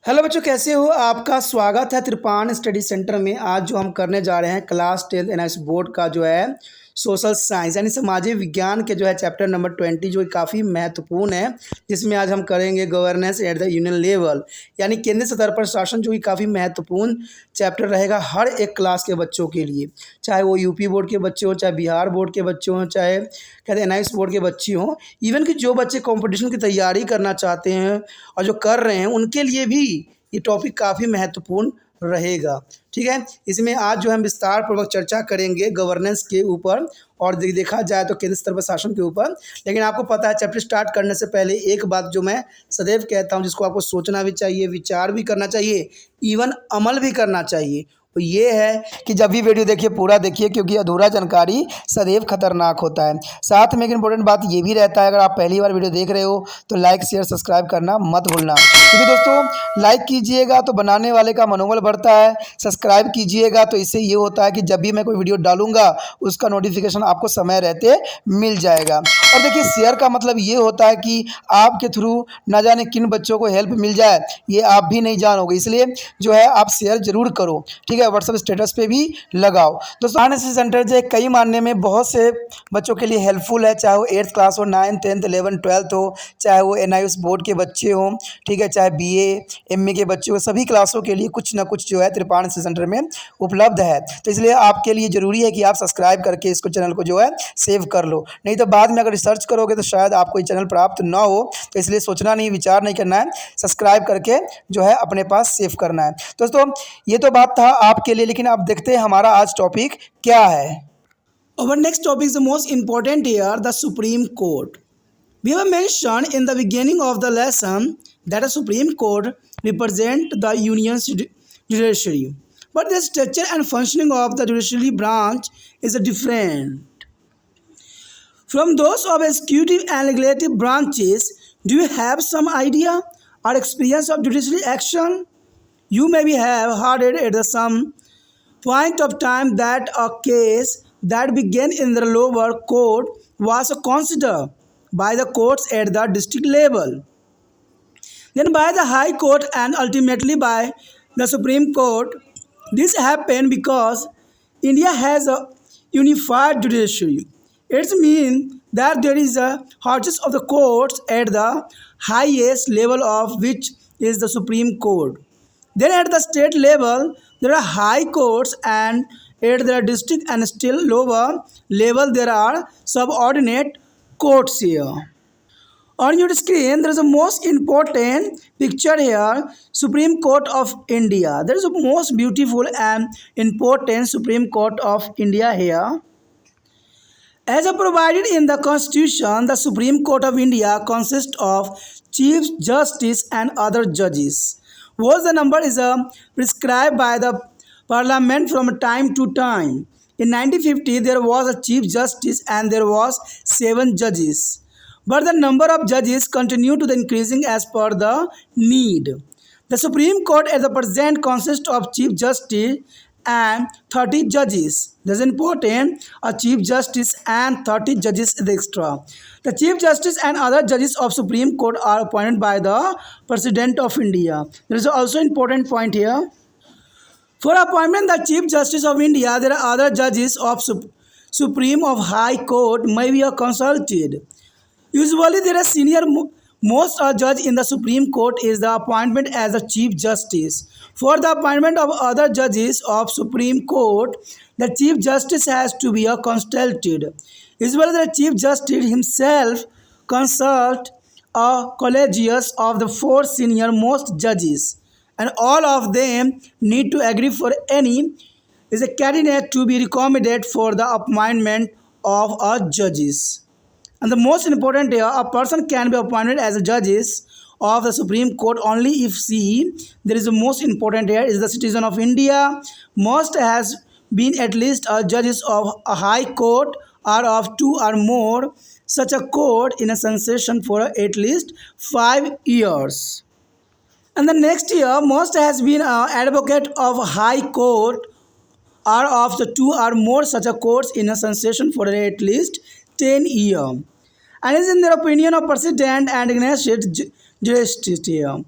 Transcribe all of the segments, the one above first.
Hello बच्चों, कैसे हो? आपका स्वागत है त्रिपान स्टडी सेंटर में। आज जो हम करने जा रहे हैं क्लास 10th एनआईएस बोर्ड का जो है सोशल साइंस यानी सामाजिक विज्ञान के जो है चैप्टर नंबर 20 जो काफ़ी महत्वपूर्ण है, जिसमें आज हम करेंगे governance at the union level यानी केंद्रीय स्तर पर शासन, जो कि काफ़ी महत्वपूर्ण चैप्टर रहेगा हर एक क्लास के बच्चों के लिए, चाहे वो यूपी बोर्ड के बच्चे हों, चाहे बिहार बोर्ड के बच्चे हों, चाहे कहते हैं एनआईएस बोर्ड के बच्चे हों, इवन कि जो बच्चे कॉम्पिटिशन की तैयारी करना चाहते हैं और जो कर रहे हैं उनके लिए भी ये टॉपिक काफ़ी महत्वपूर्ण रहेगा। ठीक है, इसमें आज जो हम विस्तार पूर्वक चर्चा करेंगे गवर्नेंस के ऊपर और देखा जाए तो केंद्र स्तर पर शासन के ऊपर। लेकिन आपको पता है, चैप्टर स्टार्ट करने से पहले एक बात जो मैं सदैव कहता हूँ, जिसको आपको सोचना भी चाहिए, विचार भी करना चाहिए, इवन अमल भी करना चाहिए, तो ये है कि जब भी वीडियो देखिए पूरा देखिए, क्योंकि अधूरा जानकारी सदैव खतरनाक होता है। साथ में एक इंपॉर्टेंट बात ये भी रहता है, अगर आप पहली बार वीडियो देख रहे हो तो लाइक शेयर सब्सक्राइब करना मत भूलना, क्योंकि दोस्तों लाइक कीजिएगा तो बनाने वाले का मनोबल बढ़ता है, सब्सक्राइब कीजिएगा तो इससे ये होता है कि जब भी मैं कोई वीडियो डालूंगा उसका नोटिफिकेशन आपको समय रहते मिल जाएगा। और देखिए, शेयर का मतलब ये होता है कि आपके थ्रू न जाने किन बच्चों को हेल्प मिल जाए, ये आप भी नहीं जानोगे, इसलिए जो है आप शेयर जरूर करो। ठीक है, व्हाट्सएप स्टेटस पे भी लगाओ। दोस्तों एनआईएस सेंटर जो है कई मानने में बहुत से बच्चों के लिए हेल्पफुल है, चाहे वो 8th क्लास हो, 9th 10th 11th 12th हो, चाहे वो एनआईएस बोर्ड के बच्चे हों, ठीक है, चाहे बीए एमए के बच्चे हो, सभी क्लासों के लिए कुछ ना कुछ जो है त्रिपान सेंटर में उपलब्ध है। तो इसलिए आपके लिए ज़रूरी है कि आप सब्सक्राइब करके इसको चैनल को जो है सेव कर लो, नहीं तो बाद में अगर रिसर्च करोगे तो शायद आपको ये चैनल प्राप्त ना हो। तो इसलिए सोचना नहीं, विचार नहीं करना है, सब्सक्राइब करके जो है अपने पास सेव करना है। दोस्तों ये तो बात था आपके लिए, लेकिन अब देखते हैं हमारा आज टॉपिक क्या है। Our next topic is the most important here, the Supreme Court. We have mentioned in the beginning of the lesson that the Supreme Court represents the union's judiciary, but the structure and functioning of the judiciary branch is different from those of executive and legislative branches. Do you have some idea or experience of judicial action? You maybe have heard it at some point of time that a case that began in the lower court was considered by the courts at the district level, then by the high court, and ultimately by the Supreme Court. This happened because India has a unified judiciary. It means that there is a horses of the courts at the highest level, of which is the Supreme Court. Then at the state level, there are high courts, and at the district and still lower level, there are subordinate courts here. On your screen, there is a most important picture here, Supreme Court of India. There is a most beautiful and important Supreme Court of India here. As provided in the Constitution, the Supreme Court of India consists of Chief Justice and other judges. Was the number is prescribed by the Parliament from time to time. In 1950, there was a Chief Justice and there was 7 judges. But the number of judges continued to increasing as per the need. The Supreme Court at the present consists of Chief Justice and 30 judges. This is important. A Chief Justice and 30 judges is extra. The Chief Justice and other judges of Supreme Court are appointed by the President of India. There is also important point here. For appointment the Chief Justice of India, there are other judges of Supreme of High Court may be consulted. Usually there are most judge in the Supreme Court is the appointment as the Chief Justice. For the appointment of other judges of Supreme Court, the Chief Justice has to be consulted. Usually the Chief Justice himself consult a collegius of the 4 senior most judges, and all of them need to agree for any is a candidate to be recommended for the appointment of a judges. And the most important here, a person can be appointed as a judges of the Supreme Court only if there is the most important here is the citizen of India, must has been at least a judges of a high court or of 2 or more such a court in a session for at least 5 years. And the next year, must has been an advocate of a high court or of the 2 or more such a courts in a session for at least 10 years. And is in their opinion of President and Ignatius Justice here.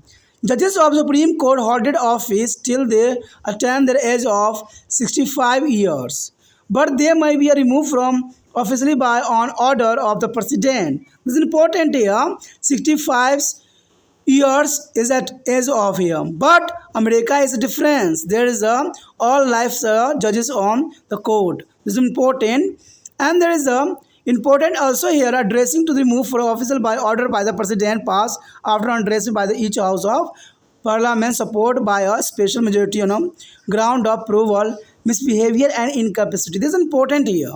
Judges of Supreme Court holded office till they attain their age of 65 years, but they may be removed from officially by on order of the president. This is important here. 65 years is at age of here, but America is a difference. There is a all life judges on the court. This is important, and there is a important also here addressing to the move for official by order by the president passed after addressing by the each house of parliament support by a special majority on ground of approval, misbehavior and incapacity. This is important here.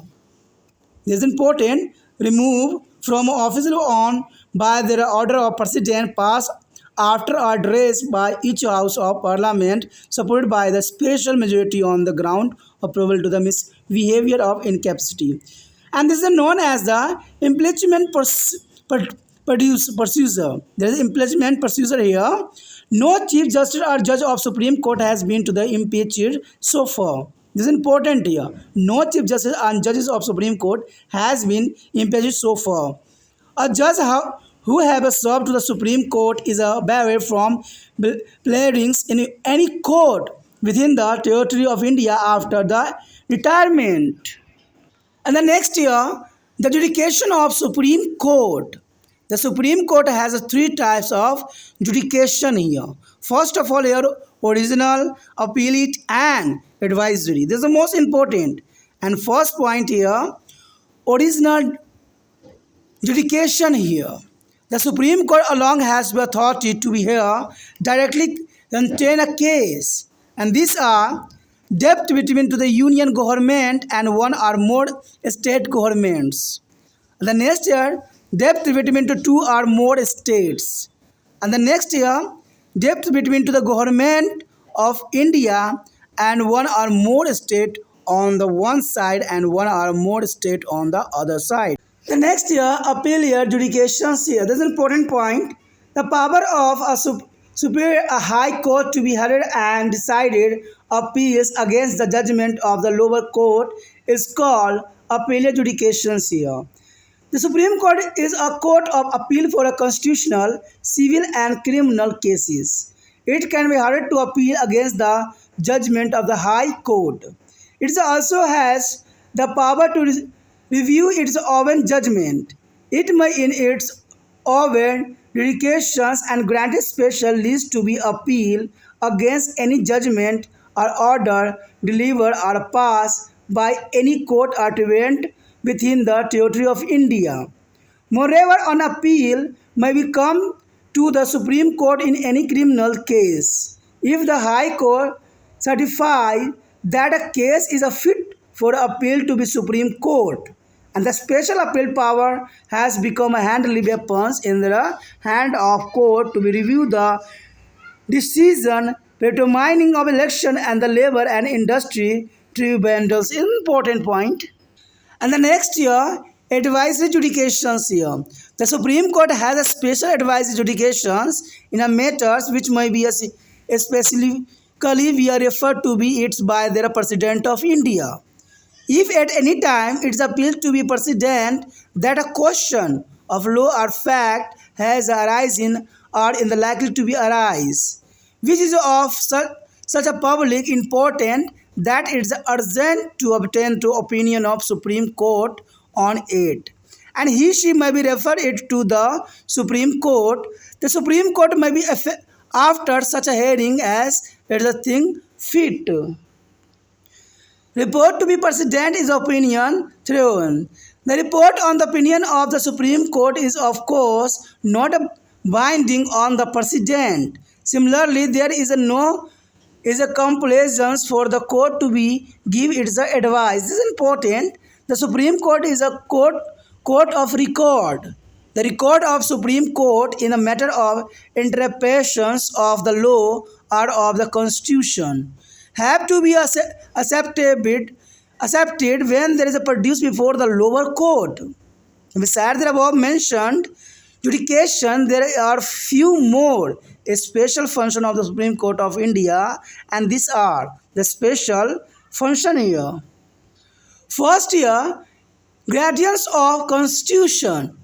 This is important. Remove from office on by the order of president passed after address by each house of parliament supported by the special majority on the ground approval to the misbehavior of incapacity. And this is known as the impeachment procedure. There is impeachment procedure here. No chief justice or judge of Supreme Court has been to the impeached so far. This is important here. No chief justice and judges of Supreme Court has been impeached so far. A judge who have served to the Supreme Court is barred from pleadings in any court within the territory of India after the retirement. And the next year, the judication of Supreme Court. The Supreme Court has three types of judication here. First of all, here original, appellate, and advisory. This is the most important. And first point here, original judication here. The Supreme Court alone has the authority to be here directly contain a case, and these are debt between to the union government and one or more state governments. And the next year, debt between to two or more states. And the next year, debt between to the government of India and one or more state on the one side and one or more state on the other side. The next year, appellate judications here. This is an important point. The power of a superior a high court to be heard and decided appeals against the judgment of the lower court is called appellate judications here. The Supreme Court is a court of appeal for a constitutional, civil and criminal cases. It can be heard to appeal against the judgment of the High Court. It also has the power to review its own judgment. It may in its own judications and grant special leave to be appealed against any judgment or order delivered or passed by any court or event within the territory of India. Moreover, an appeal may be come to the Supreme Court in any criminal case if the High Court certifies that a case is a fit for appeal to be Supreme Court. And the special appeal power has become a handily weapons in the hand of court to be review the decision determining of election and the labor and industry tribunals. Important point. And the next year, advisory judications here. The Supreme Court has a special advisory judications in a matters which may be specifically we are referred to be it by the President of India. If at any time it is appealed to be President that a question of law or fact has arisen or in the likely to be arise, which is of such a public importance that it is urgent to obtain the opinion of Supreme Court on it, and she may be referred it to the Supreme Court. The Supreme Court may be after such a hearing as it is a thing fit. Report to be President is opinion thrown. The report on the opinion of the Supreme Court is of course not a binding on the President. Similarly, there is a complaisance for the court to be give its advice. This is important. The Supreme Court is a court of record. The record of Supreme Court in a matter of interpretations of the law or of the Constitution have to be accepted when there is a produce before the lower court. Besides the above mentioned judication, there are few more special function of the Supreme Court of India, and these are the special function here. First here, guardians of Constitution.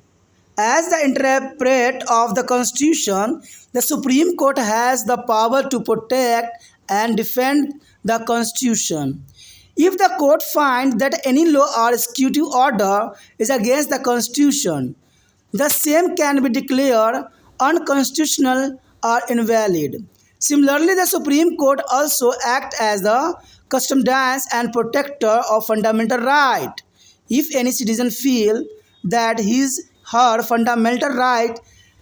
As the interpreter of the Constitution, the Supreme Court has the power to protect and defend the Constitution. If the court finds that any law or executive order is against the Constitution, the same can be declared unconstitutional or invalid. Similarly, the Supreme Court also acts as the custodian and protector of fundamental rights. If any citizen feels that his her fundamental right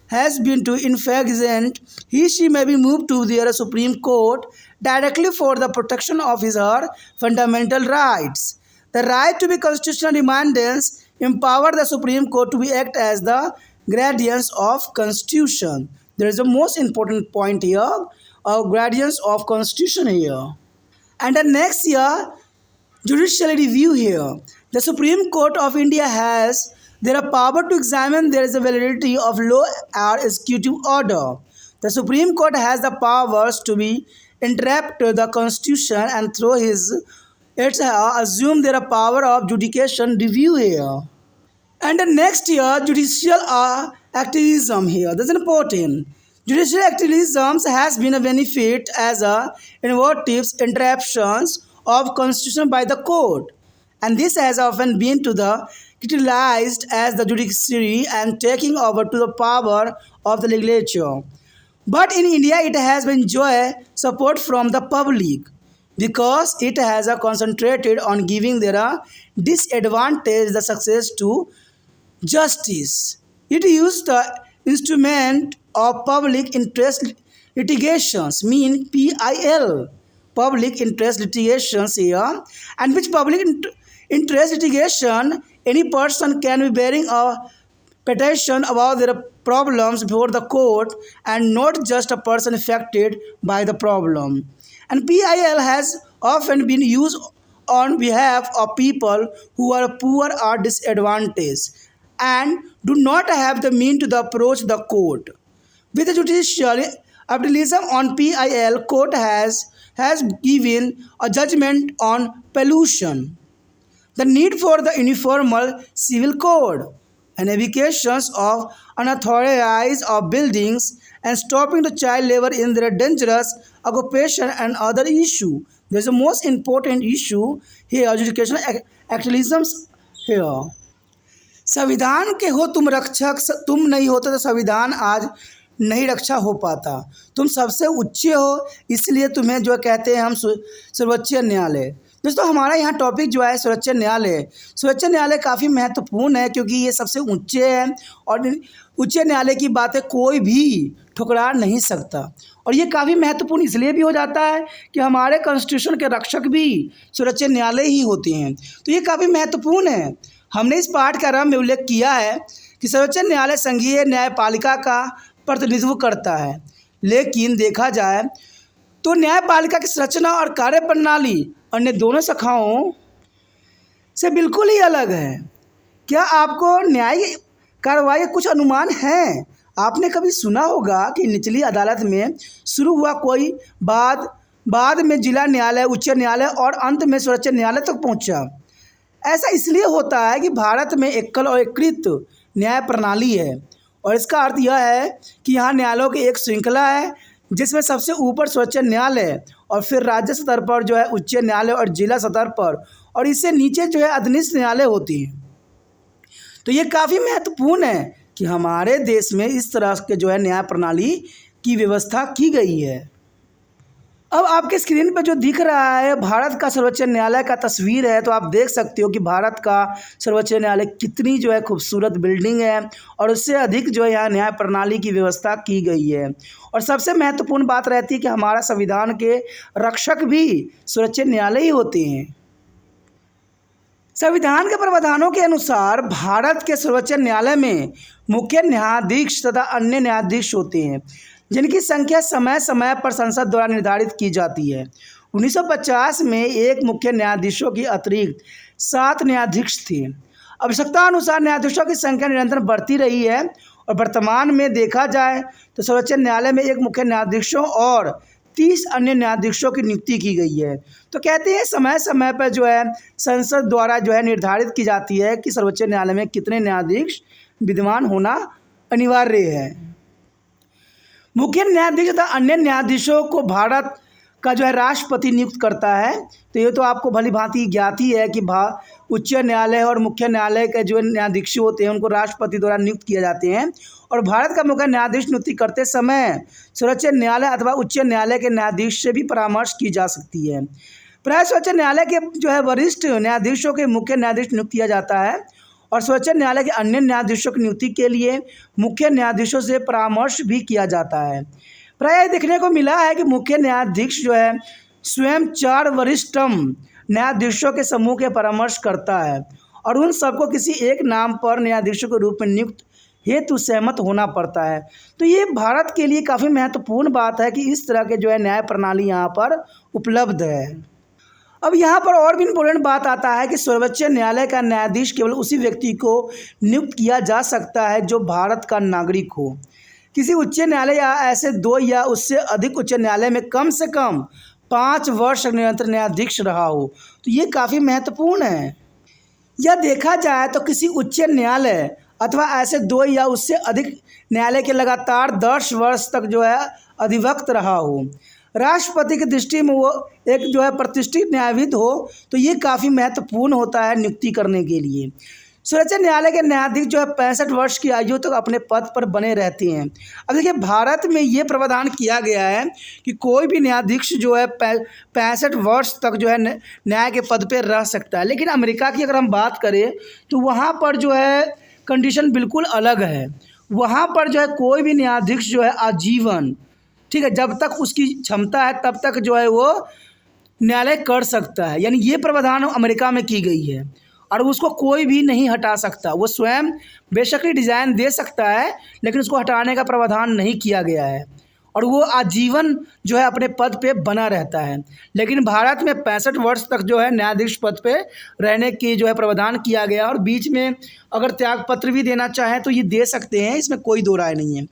has been to infringement, he she may be moved to the Supreme Court directly for the protection of his her fundamental rights. The right to be constitutional remanders empower the Supreme Court to be act as the guardians of Constitution. There is a most important point here, guardians of Constitution here. And the next year, judicial review here. The Supreme Court of India has their power to examine there is a validity of law or executive order. The Supreme Court has the powers to be interpret the Constitution and through his it's assume their power of judication review here. And the next year, judicial activism here. That's important. Judicial activism has been a benefit as a innovative interruptions of constitution by the court, and this has often been to the criticized as the judiciary and taking over to the power of the legislature. But in India, it has been enjoy support from the public because it has concentrated on giving their disadvantage the success to justice. It used the instrument of public interest litigations, mean PIL, public interest litigations here, and which interest litigation any person can be bearing a petition about their problems before the court and not just a person affected by the problem. And PIL has often been used on behalf of people who are poor or disadvantaged and do not have the means to approach the court. With the judicial appealism on PIL, court has given a judgment on pollution, the need for the uniformal civil code, and evacuations of unauthorized of buildings and stopping the child labor in their dangerous occupation and other issue. There is a most important issue here, educational activisms here. संविधान के हो तुम रक्षक, तुम नहीं होते तो संविधान आज नहीं रक्षा हो पाता। तुम सबसे उच्च हो, इसलिए तुम्हें जो कहते हैं हम सर्वोच्च न्यायालय। दोस्तों, हमारा यहाँ टॉपिक जो है सर्वोच्च न्यायालय। सर्वोच्च न्यायालय काफ़ी महत्वपूर्ण है क्योंकि ये सबसे ऊंचे है और उच्च न्यायालय की बातें कोई भी ठुकरा नहीं सकता। और ये काफ़ी महत्वपूर्ण इसलिए भी हो जाता है कि हमारे कॉन्स्टिट्यूशन के रक्षक भी सर्वोच्च न्यायालय ही होते हैं, तो ये काफ़ी महत्वपूर्ण है। हमने इस पाठ का आरंभ में उल्लेख किया है कि सर्वोच्च न्यायालय संघीय न्यायपालिका का प्रतिनिधित्व करता है, लेकिन देखा जाए तो न्यायपालिका की संरचना और कार्यप्रणाली अन्य दोनों शाखाओं से बिल्कुल ही अलग है। क्या आपको न्यायिक कार्रवाई कुछ अनुमान है? आपने कभी सुना होगा कि निचली अदालत में शुरू हुआ कोई बाद में जिला न्यायालय, उच्च न्यायालय और अंत में सर्वोच्च न्यायालय तक पहुंचा। ऐसा इसलिए होता है कि भारत में एकल और एकीकृत न्याय प्रणाली है और इसका अर्थ यह है कि यहाँ न्यायालयों की एक श्रृंखला है जिसमें सबसे ऊपर सर्वोच्च न्यायालय और फिर राज्य स्तर पर जो है उच्च न्यायालय और जिला स्तर पर, और इससे नीचे जो है अधीनस्थ न्यायालय होती है। तो ये काफ़ी महत्वपूर्ण है कि हमारे देश में इस तरह के जो है न्याय प्रणाली की व्यवस्था की गई है। अब आपके स्क्रीन पर जो दिख रहा है भारत का सर्वोच्च न्यायालय का तस्वीर है, तो आप देख सकते हो कि भारत का सर्वोच्च न्यायालय कितनी जो है खूबसूरत बिल्डिंग है और उससे अधिक जो है यहाँ न्याय प्रणाली की व्यवस्था की गई है। और सबसे महत्वपूर्ण बात रहती है कि हमारा संविधान के रक्षक भी सर्वोच्च न्यायालय ही होते हैं। संविधान के प्रावधानों के अनुसार भारत के सर्वोच्च न्यायालय में मुख्य न्यायाधीश तथा अन्य न्यायाधीश होते हैं जिनकी संख्या समय समय पर संसद द्वारा निर्धारित की जाती है। 1950 में एक मुख्य न्यायाधीशों की अतिरिक्त 7 न्यायाधीश थे। आवश्यकता अनुसार न्यायाधीशों की संख्या निरंतर बढ़ती रही है और वर्तमान में देखा जाए तो सर्वोच्च न्यायालय में एक मुख्य न्यायाधीशों और 30 अन्य न्यायाधीशों की नियुक्ति की गई है। तो कहते हैं समय समय पर जो है संसद द्वारा जो है निर्धारित की जाती है कि सर्वोच्च न्यायालय में कितने न्यायाधीश विद्यमान होना अनिवार्य है। मुख्य न्यायाधीश तथा अन्य न्यायाधीशों को भारत का जो है राष्ट्रपति नियुक्त करता है। तो ये तो आपको भली भांति ज्ञात ही है कि उच्च न्यायालय और मुख्य न्यायालय के जो न्यायाधीश होते हैं उनको राष्ट्रपति द्वारा नियुक्त किए जाते हैं। और भारत का मुख्य न्यायाधीश नियुक्ति करते समय सर्वोच्च न्यायालय अथवा उच्च न्यायालय के न्यायाधीश से भी परामर्श की जा सकती है। प्राय सर्वोच्च न्यायालय के जो है वरिष्ठ न्यायाधीशों के मुख्य न्यायाधीश नियुक्त किया जाता है और सर्वोच्च न्यायालय के अन्य न्यायाधीशों की नियुक्ति के लिए मुख्य न्यायाधीशों से परामर्श भी किया जाता है। प्राय देखने को मिला है कि मुख्य न्यायाधीश जो है स्वयं 4 वरिष्ठतम न्यायाधीशों के समूह के परामर्श करता है और उन सबको किसी एक नाम पर न्यायाधीशों के रूप में नियुक्त हेतु सहमत होना पड़ता है। तो ये भारत के लिए काफ़ी महत्वपूर्ण बात है कि इस तरह के जो है न्याय प्रणाली यहाँ पर उपलब्ध है। अब यहाँ पर और भी इम्पोर्टेंट बात आता है कि सर्वोच्च न्यायालय का न्यायाधीश केवल उसी व्यक्ति को नियुक्त किया जा सकता है जो भारत का नागरिक हो। किसी उच्च न्यायालय या ऐसे 2 या उससे अधिक उच्च न्यायालय में कम से कम 5 वर्ष निरंतर न्यायाधीश रहा हो। तो ये काफ़ी महत्वपूर्ण है। यह देखा जाए तो किसी उच्च न्यायालय अथवा ऐसे 2 या उससे अधिक न्यायालय के लगातार 10 वर्ष तक जो है अधिवक्त रहा हो। राष्ट्रपति की दृष्टि में वो एक जो है प्रतिष्ठित न्यायविद हो, तो ये काफ़ी महत्वपूर्ण होता है नियुक्ति करने के लिए। सर्वोच्च न्यायालय के न्यायाधीश जो है 65 वर्ष की आयु तक अपने पद पर बने रहते हैं। अब देखिए भारत में ये प्रावधान किया गया है कि कोई भी न्यायाधीश जो है 65 वर्ष तक जो है न्याय के पद पर रह सकता है। लेकिन अमेरिका की अगर हम बात करें तो वहाँ पर जो है कंडीशन बिल्कुल अलग है। वहाँ पर जो है कोई भी न्यायाधीश जो है आजीवन, ठीक है, जब तक उसकी क्षमता है तब तक जो है वो न्यायालय कर सकता है। यानी ये प्रावधान अमेरिका में की गई है और उसको कोई भी नहीं हटा सकता। वो स्वयं बेशक ही डिज़ाइन दे सकता है लेकिन उसको हटाने का प्रावधान नहीं किया गया है और वो आजीवन जो है अपने पद पे बना रहता है। लेकिन भारत में 65 वर्ष तक जो है न्यायाधीश पद पे रहने की जो है प्रावधान किया गया और बीच में अगर त्यागपत्र भी देना चाहें तो ये दे सकते हैं, इसमें कोई दो राय नहीं है।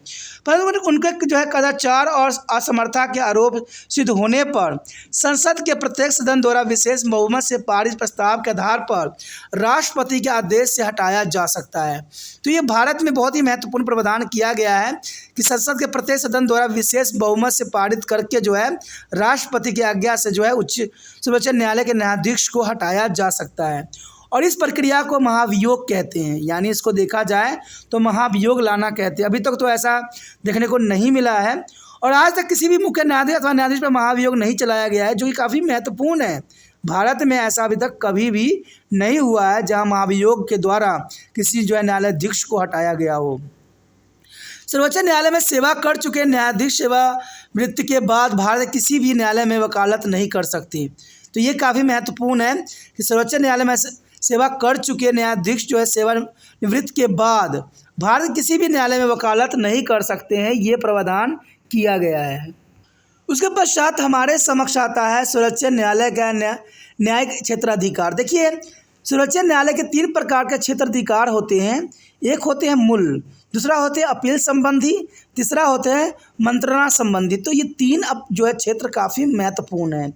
परंतु उनके जो है कदाचार और असमर्था के आरोप सिद्ध होने पर संसद के प्रत्येक सदन द्वारा विशेष बहुमत से पारित प्रस्ताव के आधार पर राष्ट्रपति के आदेश से हटाया जा सकता है। तो ये भारत में बहुत ही महत्वपूर्ण प्रावधान किया गया है कि संसद के प्रत्येक सदन द्वारा विशेष बहुमत से पारित करके जो है राष्ट्रपति की आज्ञा से जो है सर्वोच्च न्यायालय के न्यायाधीश को हटाया जा सकता है और इस प्रक्रिया को महाभियोग कहते हैं। यानी इसको देखा जाए तो महाभियोग लाना कहते हैं। अभी तक तो ऐसा देखने को नहीं मिला है और आज तक किसी भी मुख्य न्यायाधीश अथवा न्यायाधीश पर महाभियोग नहीं चलाया गया है, जो कि काफ़ी महत्वपूर्ण है। भारत में ऐसा अभी तक कभी भी नहीं हुआ है जहाँ महाभियोग के द्वारा किसी जो है न्यायाधीश को हटाया गया हो। सर्वोच्च न्यायालय में सेवा कर चुके न्यायाधीश सेवानिवृत्ति के बाद भारत किसी भी न्यायालय में वकालत नहीं कर सकते। तो ये काफ़ी महत्वपूर्ण है कि सर्वोच्च न्यायालय में सेवा कर चुके न्यायाधीश जो है सेवानिवृत्ति के बाद भारत किसी भी न्यायालय में वकालत नहीं कर सकते हैं। ये प्रावधान किया गया है। उसके पश्चात हमारे समक्ष आता है सर्वोच्च न्यायालय का न्यायिक क्षेत्राधिकार। देखिए सर्वोच्च न्यायालय के 3 प्रकार के क्षेत्राधिकार होते हैं। एक होते हैं मूल, दूसरा होते हैं अपील संबंधी, तीसरा होते हैं मंत्रणा संबंधी। तो ये 3 अब जो है क्षेत्र काफ़ी महत्वपूर्ण है।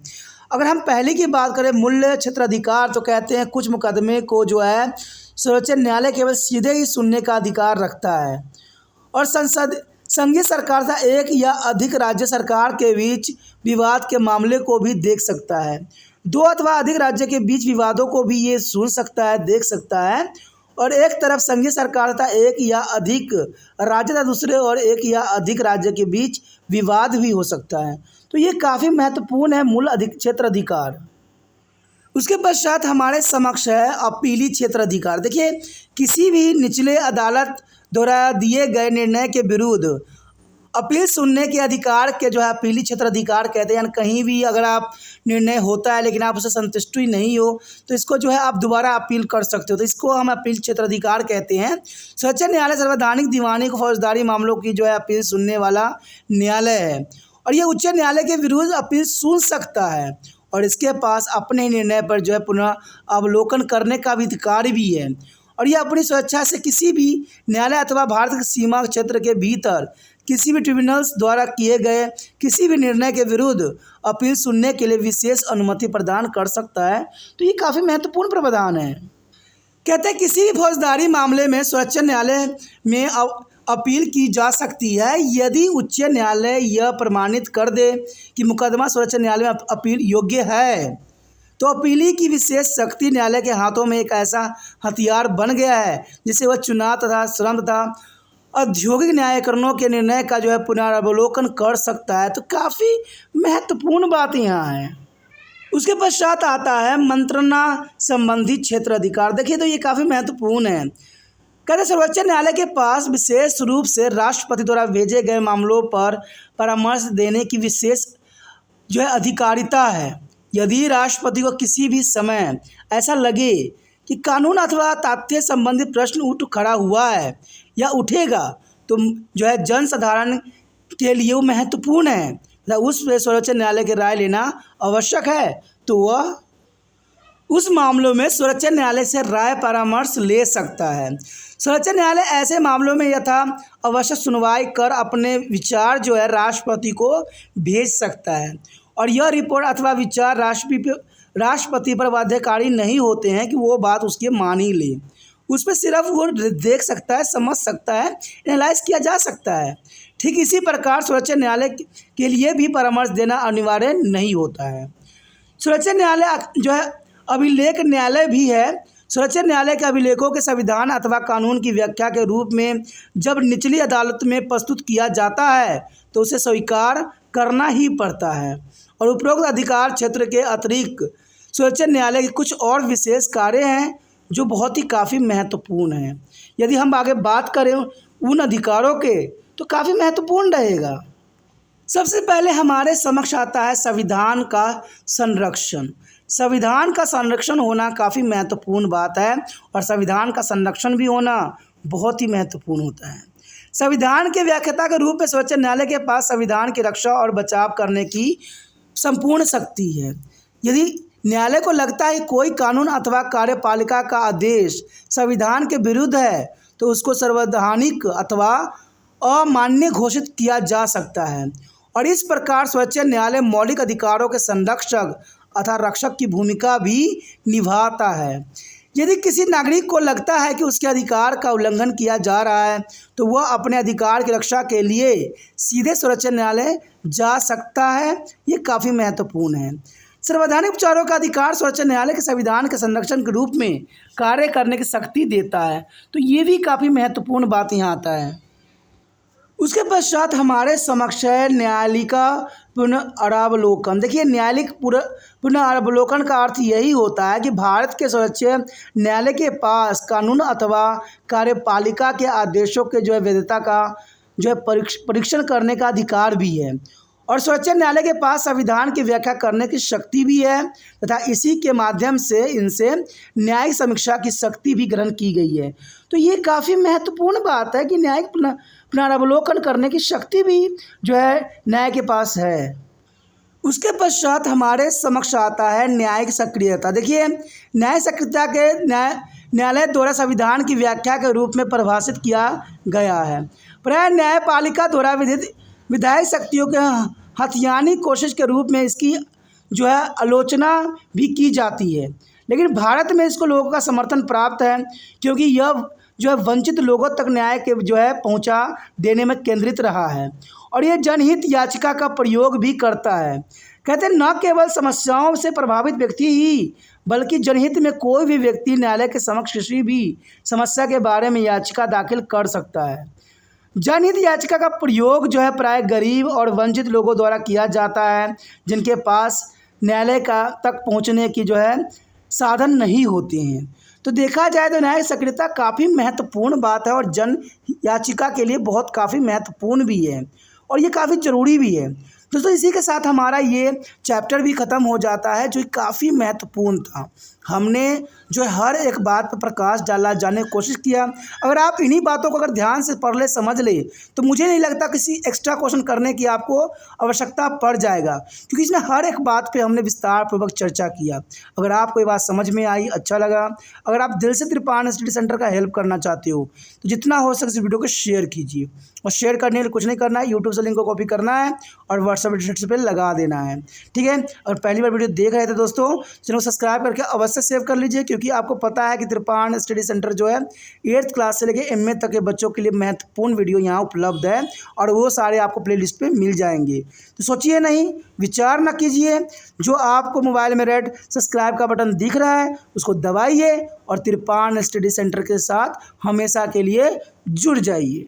अगर हम पहले की बात करें मूल्य क्षेत्राधिकार, तो कहते हैं कुछ मुकदमे को जो है सर्वोच्च न्यायालय केवल सीधे ही सुनने का अधिकार रखता है और संघीय सरकार तथा एक या अधिक राज्य सरकार के बीच विवाद के मामले को भी देख सकता है। 2 अथवा अधिक राज्य के बीच विवादों को भी ये सुन सकता है, देख सकता है। और एक तरफ संघीय सरकार तथा एक या अधिक राज्य तथा दूसरे और एक या अधिक राज्य के बीच विवाद भी हो सकता है। तो ये काफ़ी महत्वपूर्ण है मूल क्षेत्राधिकार। उसके पश्चात हमारे समक्ष है अपीली क्षेत्राधिकार। देखिए किसी भी निचले अदालत द्वारा दिए गए निर्णय के विरुद्ध अपील सुनने के अधिकार के जो है अपीली क्षेत्राधिकार कहते हैं। यानी कहीं भी अगर आप निर्णय होता है लेकिन आप उससे संतुष्टि नहीं हो तो इसको जो है आप दोबारा अपील कर सकते हो, तो इसको हम अपील क्षेत्राधिकार कहते हैं। सर्वोच्च न्यायालय संवैधानिक, दीवानी को फौजदारी मामलों की जो है अपील सुनने वाला न्यायालय है और ये उच्च न्यायालय के विरुद्ध अपील सुन सकता है और इसके पास अपने निर्णय पर जो है पुनः अवलोकन करने का भी अधिकार भी है और यह अपनी स्वेच्छा से किसी भी न्यायालय अथवा भारत के सीमा क्षेत्र के भीतर किसी भी ट्रिब्यूनल्स द्वारा किए गए किसी भी निर्णय के विरुद्ध अपील सुनने के लिए विशेष अनुमति प्रदान कर सकता है। तो ये काफ़ी महत्वपूर्ण प्रावधान है। कहते हैं किसी भी फौजदारी मामले में सर्वोच्च न्यायालय में अपील की जा सकती है यदि उच्च न्यायालय यह प्रमाणित कर दे कि मुकदमा सर्वोच्च न्यायालय में अपील योग्य है। तो अपीली की विशेष शक्ति न्यायालय के हाथों में एक ऐसा हथियार बन गया है जिसे वह चुनाव तथा श्रम तथा औद्योगिक न्यायाधिकरणों के निर्णय का पुनरावलोकन कर सकता है। तो काफ़ी महत्वपूर्ण बात यहाँ है। उसके पश्चात आता है मंत्रणा संबंधी क्षेत्र अधिकार। देखिए तो ये काफ़ी महत्वपूर्ण है। कहते सर्वोच्च न्यायालय के पास विशेष रूप से राष्ट्रपति द्वारा भेजे गए मामलों पर परामर्श देने की विशेष अधिकारिता है। यदि राष्ट्रपति को किसी भी समय ऐसा लगे कि कानून अथवा तथ्य संबंधित प्रश्न उठ खड़ा हुआ है या उठेगा तो जन साधारण के लिए वो महत्वपूर्ण है, उस पर सर्वोच्च न्यायालय की राय लेना आवश्यक है, तो वह उस मामलों में सर्वोच्च न्यायालय से राय परामर्श ले सकता है। सर्वोच्च न्यायालय ऐसे मामलों में यथा आवश्यक सुनवाई कर अपने विचार राष्ट्रपति को भेज सकता है और यह रिपोर्ट अथवा विचार राष्ट्रपति पर बाध्यकारी नहीं होते हैं कि वो बात उसके मान ही ले। उस पर सिर्फ वो देख सकता है, समझ सकता है, एनालाइज किया जा सकता है। ठीक इसी प्रकार सर्वोच्च न्यायालय के लिए भी परामर्श देना अनिवार्य नहीं होता है। सर्वोच्च न्यायालय अभिलेख न्यायालय भी है। सर्वोच्च न्यायालय के अभिलेखों के संविधान अथवा कानून की व्याख्या के रूप में जब निचली अदालत में प्रस्तुत किया जाता है तो उसे स्वीकार करना ही पड़ता है। और उपरोक्त अधिकार क्षेत्र के अतिरिक्त सर्वोच्च न्यायालय के कुछ और विशेष कार्य हैं जो बहुत ही काफ़ी महत्वपूर्ण हैं। यदि हम आगे बात करें उन अधिकारों के तो काफ़ी महत्वपूर्ण रहेगा। सबसे पहले हमारे समक्ष आता है संविधान का संरक्षण। संविधान का संरक्षण होना काफ़ी महत्वपूर्ण बात है और संविधान का संरक्षण भी होना बहुत ही महत्वपूर्ण होता है। संविधान के व्याख्याता के रूप में सर्वोच्च न्यायालय के पास संविधान की रक्षा और बचाव करने की संपूर्ण शक्ति है। यदि न्यायालय को लगता है कोई कानून अथवा कार्यपालिका का आदेश संविधान के विरुद्ध है तो उसको संवैधानिक अथवा अमान्य घोषित किया जा सकता है और इस प्रकार सर्वोच्च न्यायालय मौलिक अधिकारों के संरक्षक अथवा रक्षक की भूमिका भी निभाता है। यदि किसी नागरिक को लगता है कि उसके अधिकार का उल्लंघन किया जा रहा है तो वह अपने अधिकार की रक्षा के लिए सीधे सर्वोच्च न्यायालय जा सकता है। ये काफ़ी महत्वपूर्ण है। संवैधानिक उपचारों का अधिकार सर्वोच्च न्यायालय के संविधान के संरक्षण के रूप में कार्य करने की शक्ति देता है। तो ये भी काफ़ी महत्वपूर्ण बात यहाँ आता है। उसके पश्चात हमारे समक्ष है न्यायालिका पुनरावलोकन। देखिए न्यायालिक पुनरावलोकन का अर्थ यही होता है कि भारत के सर्वोच्च न्यायालय के पास कानून अथवा कार्यपालिका के आदेशों के वैधता का परीक्षण करने का अधिकार भी है और सर्वोच्च न्यायालय के पास संविधान की व्याख्या करने की शक्ति भी है तथा इसी के माध्यम से इनसे न्यायिक समीक्षा की शक्ति भी ग्रहण की गई है। तो ये काफ़ी महत्वपूर्ण बात है कि न्यायिक पुनरावलोकन करने की शक्ति भी न्याय के पास है। उसके पश्चात हमारे समक्ष आता है न्यायिक सक्रियता। देखिए न्याय सक्रियता के न्यायालय द्वारा संविधान की व्याख्या के रूप में परिभाषित किया गया है। प्राय न्यायपालिका द्वारा विधायी शक्तियों के हथियाने की कोशिश के रूप में इसकी आलोचना भी की जाती है, लेकिन भारत में इसको लोगों का समर्थन प्राप्त है क्योंकि यह वंचित लोगों तक न्याय के पहुंचा देने में केंद्रित रहा है और ये जनहित याचिका का प्रयोग भी करता है। कहते हैं न केवल समस्याओं से प्रभावित व्यक्ति ही बल्कि जनहित में कोई भी व्यक्ति न्यायालय के समक्ष किसी भी समस्या के बारे में याचिका दाखिल कर सकता है। जनहित याचिका का प्रयोग प्राय गरीब और वंचित लोगों द्वारा किया जाता है जिनके पास न्यायालय तक पहुंचने की साधन नहीं होते हैं। तो देखा जाए तो न्यायिक सक्रियता काफ़ी महत्वपूर्ण बात है और जन याचिका के लिए काफ़ी महत्वपूर्ण भी है और ये काफ़ी ज़रूरी भी है। दोस्तों इसी के साथ हमारा ये चैप्टर भी ख़त्म हो जाता है, जो काफ़ी महत्वपूर्ण था। हमने जो है हर एक बात पर प्रकाश डाला, जानने की कोशिश किया। अगर आप इन्हीं बातों को अगर ध्यान से पढ़ ले, समझ ले, तो मुझे नहीं लगता किसी एक्स्ट्रा क्वेश्चन करने की आपको आवश्यकता पड़ जाएगा, क्योंकि इसमें हर एक बात पे हमने विस्तार पूर्वक चर्चा किया। अगर आपको ये बात समझ में आई, अच्छा लगा, अगर आप दिल से त्रिपाण स्टडी सेंटर का हेल्प करना चाहते हो, तो जितना हो सके इस वीडियो को शेयर कीजिए। और शेयर करने के लिए कुछ नहीं करना है, यूट्यूब से लिंक को कॉपी करना है और व्हाट्सएप स्टेटस पे लगा देना है, ठीक है। और पहली बार वीडियो देख रहे थे दोस्तों, चैनल को सब्सक्राइब करके अवश्य सेव कर लीजिए, क्योंकि आपको पता है कि त्रिपाण स्टडी सेंटर जो है 8th क्लास से लेकर MA तक के बच्चों के लिए महत्वपूर्ण वीडियो यहाँ उपलब्ध है, और वो सारे आपको प्लेलिस्ट पे मिल जाएंगे। तो सोचिए नहीं, विचार न कीजिए, जो आपको मोबाइल में रेड सब्सक्राइब का बटन दिख रहा है उसको दबाइए और त्रिपाण स्टडी सेंटर के साथ हमेशा के लिए जुड़ जाइए।